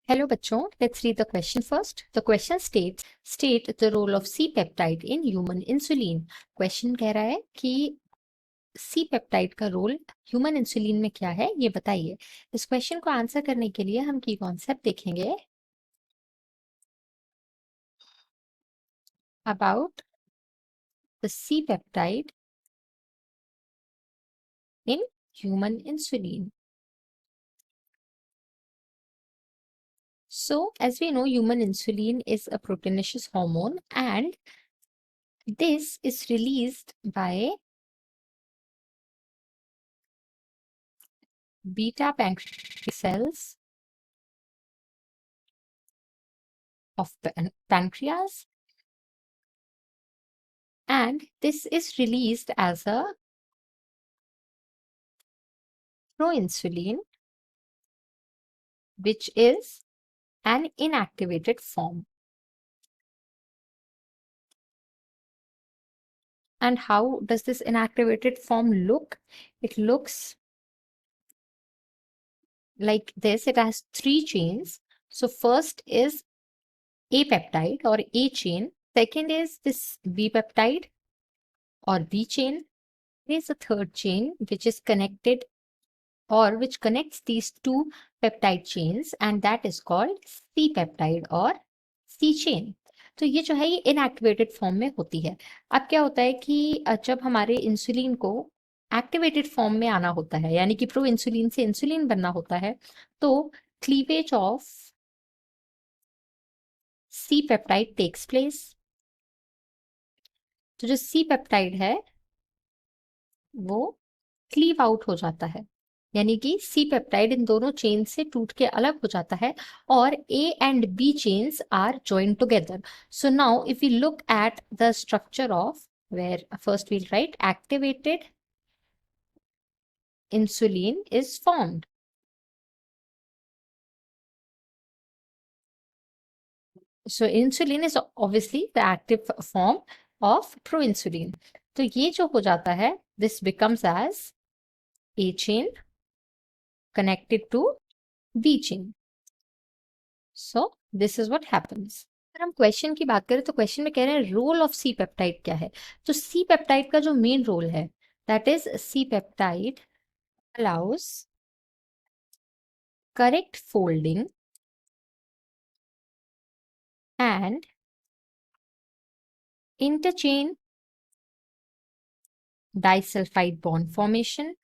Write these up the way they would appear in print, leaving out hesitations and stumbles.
Hello बच्चों, let's read the question first. The question state the role of C peptide in human insulin. Question कह रहा है कि C peptide का role human insulin में क्या है ये बताइए। इस क्वेश्चन को आंसर करने के लिए हम की कॉन्सेप्ट देखेंगे about the C peptide in human insulin. So as we know, human insulin is a proteinaceous hormone and this is released by beta pancreatic cells of pancreas, and this is released as a proinsulin, which is an inactivated form. And how does this inactivated form look? It looks like this. It has three chains. So first is A peptide or A chain. Second is this B peptide or B chain. There is a third chain which is connected or which connects these two peptide chains, and that is called C peptide or C chain. तो ये जो है ये inactivated form में होती है। अब क्या होता है कि जब हमारे इंसुलिन को एक्टिवेटेड फॉर्म में आना होता है, यानी कि प्रो इंसुलिन से इंसुलिन बनना होता है, तो cleavage of C peptide takes place. तो जो सी पेप्टाइड है वो क्लीव आउट हो जाता है, यानी कि सी पेप्टाइड इन दोनों चेन से टूट के अलग हो जाता है और A and B chains are joined together. So now if we look at the structure of where first we'll write activated insulin is formed. So insulin is obviously the active form of proinsulin. तो ये जो हो जाता है, this becomes as A chain connected to B chain. So this is what happens. अगर हम question की बात करें तो क्वेश्चन में कह रहे हैं रोल ऑफ सी पेप्टाइड क्या है। तो सी पेप्टाइड का जो मेन रोल है that is C peptide allows correct folding and interchain disulphide bond formation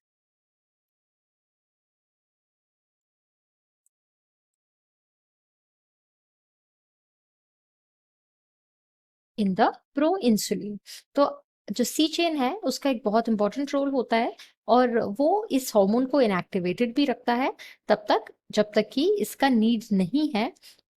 in the pro insulin. तो जो सी चेन है उसका एक बहुत इंपॉर्टेंट रोल होता है और वो इस हार्मोन को इनएक्टिवेटेड भी रखता है तब तक जब तक कि इसका नीड नहीं है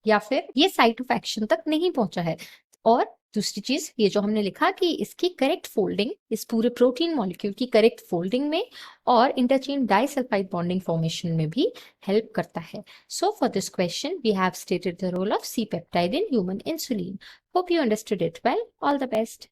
या फिर ये साइट ऑफ एक्शन तक नहीं पहुंचा है। और दूसरी चीज ये जो हमने लिखा कि इसकी करेक्ट फोल्डिंग, इस पूरे प्रोटीन मॉलिक्यूल की करेक्ट फोल्डिंग में और इंटरचेन डाइसल्फाइड बॉन्डिंग फॉर्मेशन में भी हेल्प करता है। So for this question we have stated the role of C peptide in human insulin. Hope you understood it well. All the best.